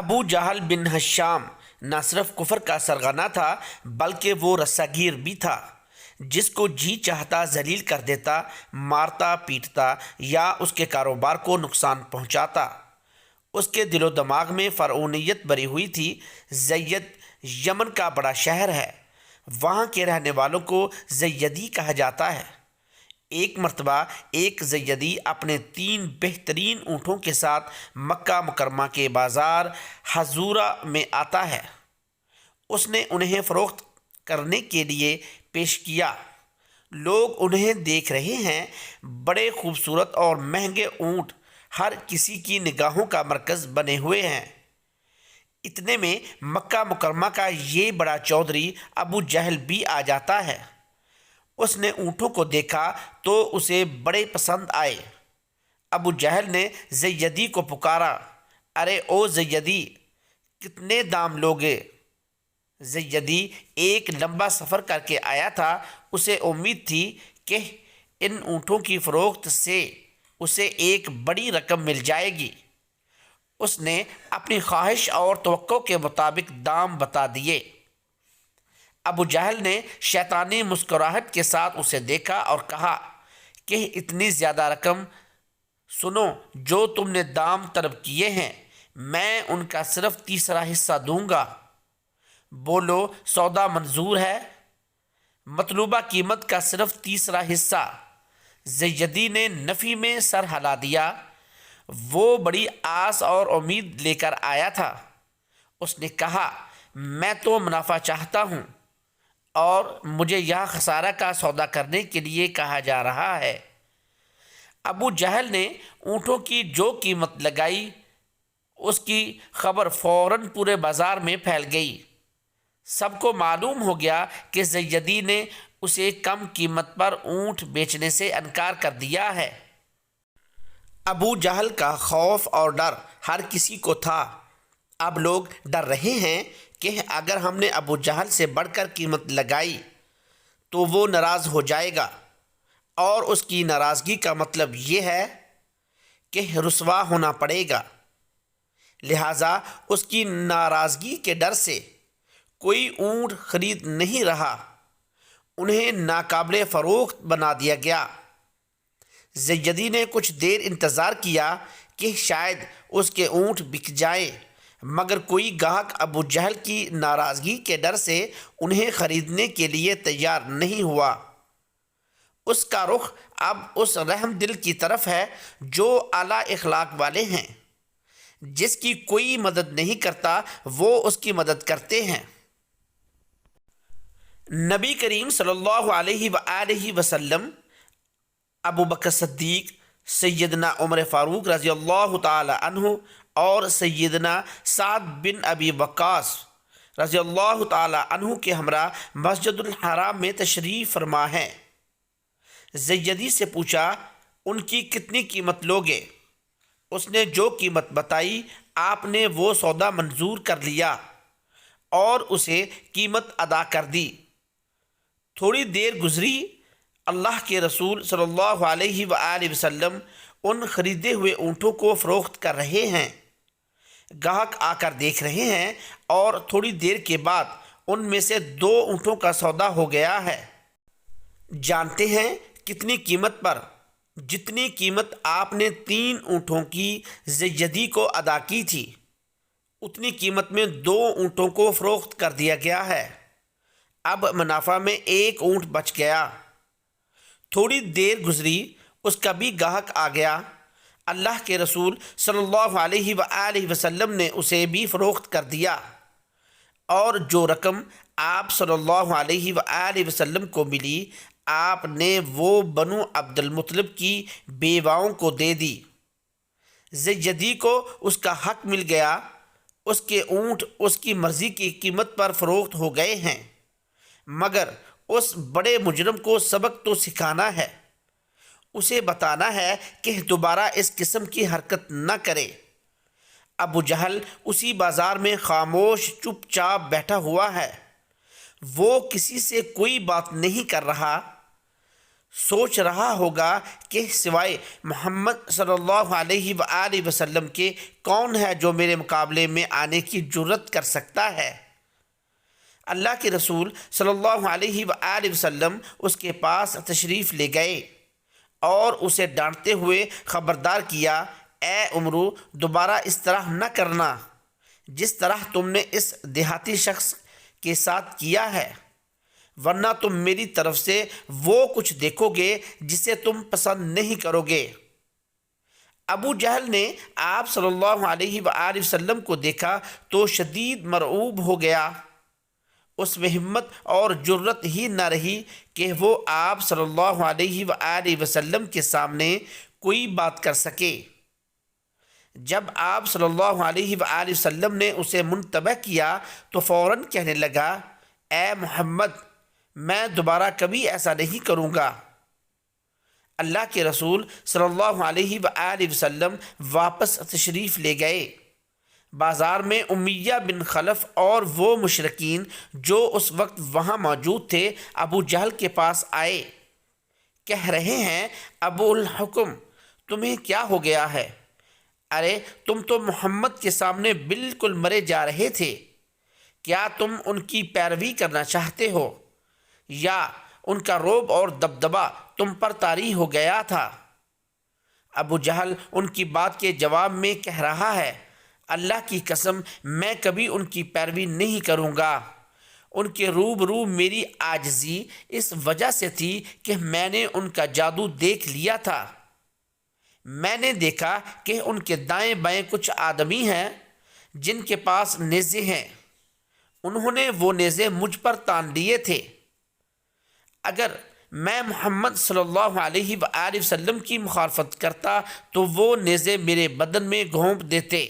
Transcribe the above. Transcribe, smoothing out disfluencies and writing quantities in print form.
ابو جہل بن ہشام نہ صرف کفر کا سرغنہ تھا بلکہ وہ رساگیر بھی تھا، جس کو جی چاہتا ذلیل کر دیتا، مارتا پیٹتا یا اس کے کاروبار کو نقصان پہنچاتا۔ اس کے دل و دماغ میں فرعونیت بری ہوئی تھی۔ زید یمن کا بڑا شہر ہے، وہاں کے رہنے والوں کو زیدی کہا جاتا ہے۔ ایک مرتبہ ایک زیدی اپنے 3 بہترین اونٹوں کے ساتھ مکہ مکرمہ کے بازار حضورہ میں آتا ہے۔ اس نے انہیں فروخت کرنے کے لیے پیش کیا۔ لوگ انہیں دیکھ رہے ہیں، بڑے خوبصورت اور مہنگے اونٹ ہر کسی کی نگاہوں کا مرکز بنے ہوئے ہیں۔ اتنے میں مکہ مکرمہ کا یہ بڑا چودھری ابو جہل بھی آ جاتا ہے۔ اس نے اونٹوں کو دیکھا تو اسے بڑے پسند آئے۔ ابو جہل نے زیدی کو پکارا، ارے او زیدی، کتنے دام لوگے؟ زیدی ایک لمبا سفر کر کے آیا تھا، اسے امید تھی کہ ان اونٹوں کی فروخت سے اسے ایک بڑی رقم مل جائے گی۔ اس نے اپنی خواہش اور توقع کے مطابق دام بتا دیے۔ ابو جہل نے شیطانی مسکراہٹ کے ساتھ اسے دیکھا اور کہا کہ اتنی زیادہ رقم؟ سنو، جو تم نے دام طلب کیے ہیں میں ان کا صرف 1/3 حصہ دوں گا۔ بولو، سودا منظور ہے؟ مطلوبہ قیمت کا صرف 1/3 حصہ۔ زیدی نے نفی میں سر ہلا دیا۔ وہ بڑی آس اور امید لے کر آیا تھا۔ اس نے کہا، میں تو منافع چاہتا ہوں اور مجھے یہاں خسارہ کا سودا کرنے کے لیے کہا جا رہا ہے۔ ابو جہل نے اونٹوں کی جو قیمت لگائی، اس کی خبر فوراً پورے بازار میں پھیل گئی۔ سب کو معلوم ہو گیا کہ زیدی نے اسے کم قیمت پر اونٹ بیچنے سے انکار کر دیا ہے۔ ابو جہل کا خوف اور ڈر ہر کسی کو تھا۔ اب لوگ ڈر رہے ہیں کہ اگر ہم نے ابو جہل سے بڑھ کر قیمت لگائی تو وہ ناراض ہو جائے گا، اور اس کی ناراضگی کا مطلب یہ ہے کہ رسوا ہونا پڑے گا۔ لہٰذا اس کی ناراضگی کے ڈر سے کوئی اونٹ خرید نہیں رہا، انہیں ناقابل فروخت بنا دیا گیا۔ زیدی نے کچھ دیر انتظار کیا کہ شاید اس کے اونٹ بک جائیں، مگر کوئی گاہک ابو جہل کی ناراضگی کے ڈر سے انہیں خریدنے کے لیے تیار نہیں ہوا۔ اس کا رخ اب اس رحم دل کی طرف ہے جو اعلیٰ اخلاق والے ہیں۔ جس کی کوئی مدد نہیں کرتا وہ اس کی مدد کرتے ہیں۔ نبی کریم صلی اللہ علیہ وآلہ وسلم، ابو بکر صدیق، سیدنا عمر فاروق رضی اللہ تعالی عنہ اور سیدنا سعد بن ابی وقاص رضی اللہ تعالی عنہ کے ہمراہ مسجد الحرام میں تشریف فرما ہیں۔ زیدی سے پوچھا، ان کی کتنی قیمت لوگے؟ اس نے جو قیمت بتائی آپ نے وہ سودا منظور کر لیا اور اسے قیمت ادا کر دی۔ تھوڑی دیر گزری، اللہ کے رسول صلی اللہ علیہ وآلہ وسلم ان خریدے ہوئے اونٹوں کو فروخت کر رہے ہیں۔ گاہک آ کر دیکھ رہے ہیں اور تھوڑی دیر کے بعد ان میں سے 2 اونٹوں کا سودا ہو گیا ہے۔ جانتے ہیں کتنی قیمت پر؟ جتنی قیمت آپ نے 3 اونٹوں کی زیدی کو ادا کی تھی، اتنی قیمت میں 2 اونٹوں کو فروخت کر دیا گیا ہے۔ اب منافع میں 1 اونٹ بچ گیا۔ تھوڑی دیر گزری، اس کا بھی گاہک آ گیا۔ اللہ کے رسول صلی اللہ علیہ وآلہ وسلم نے اسے بھی فروخت کر دیا، اور جو رقم آپ صلی اللہ علیہ وآلہ وسلم کو ملی آپ نے وہ بنو عبد المطلب کی بیواؤں کو دے دی۔ زیدی کو اس کا حق مل گیا، اس کے اونٹ اس کی مرضی کی قیمت پر فروخت ہو گئے ہیں، مگر اس بڑے مجرم کو سبق تو سکھانا ہے، اسے بتانا ہے کہ دوبارہ اس قسم کی حرکت نہ کرے۔ ابو جہل اسی بازار میں خاموش چپ چاپ بیٹھا ہوا ہے، وہ کسی سے کوئی بات نہیں کر رہا۔ سوچ رہا ہوگا کہ سوائے محمد صلی اللہ علیہ وآلہ وسلم کے کون ہے جو میرے مقابلے میں آنے کی جرت کر سکتا ہے۔ اللہ کے رسول صلی اللہ علیہ وآلہ وسلم اس کے پاس تشریف لے گئے اور اسے ڈانٹتے ہوئے خبردار کیا، اے عمرو، دوبارہ اس طرح نہ کرنا جس طرح تم نے اس دیہاتی شخص کے ساتھ کیا ہے، ورنہ تم میری طرف سے وہ کچھ دیکھو گے جسے تم پسند نہیں کرو گے۔ ابو جہل نے آپ صلی اللہ علیہ وآلہ وسلم کو دیکھا تو شدید مرعوب ہو گیا۔ اس میں ہمت اور جرت ہی نہ رہی کہ وہ آپ صلی اللہ علیہ وآلہ وسلم کے سامنے کوئی بات کر سکے۔ جب آپ صلی اللہ علیہ وآلہ وسلم نے اسے منتبہ کیا تو فوراً کہنے لگا، اے محمد، میں دوبارہ کبھی ایسا نہیں کروں گا۔ اللہ کے رسول صلی اللہ علیہ وآلہ وسلم واپس تشریف لے گئے۔ بازار میں امیہ بن خلف اور وہ مشرکین جو اس وقت وہاں موجود تھے ابو جہل کے پاس آئے، کہہ رہے ہیں، ابو الحکم، تمہیں کیا ہو گیا ہے؟ ارے تم تو محمد کے سامنے بالکل مرے جا رہے تھے، کیا تم ان کی پیروی کرنا چاہتے ہو یا ان کا رعب اور دبدبہ تم پر طاری ہو گیا تھا؟ ابو جہل ان کی بات کے جواب میں کہہ رہا ہے، اللہ کی قسم میں کبھی ان کی پیروی نہیں کروں گا۔ ان کے روبرو میری عاجزی اس وجہ سے تھی کہ میں نے ان کا جادو دیکھ لیا تھا۔ میں نے دیکھا کہ ان کے دائیں بائیں کچھ آدمی ہیں جن کے پاس نیزے ہیں، انہوں نے وہ نیزے مجھ پر تان لیے تھے۔ اگر میں محمد صلی اللہ علیہ وآلہ وسلم کی مخالفت کرتا تو وہ نیزے میرے بدن میں گھونپ دیتے۔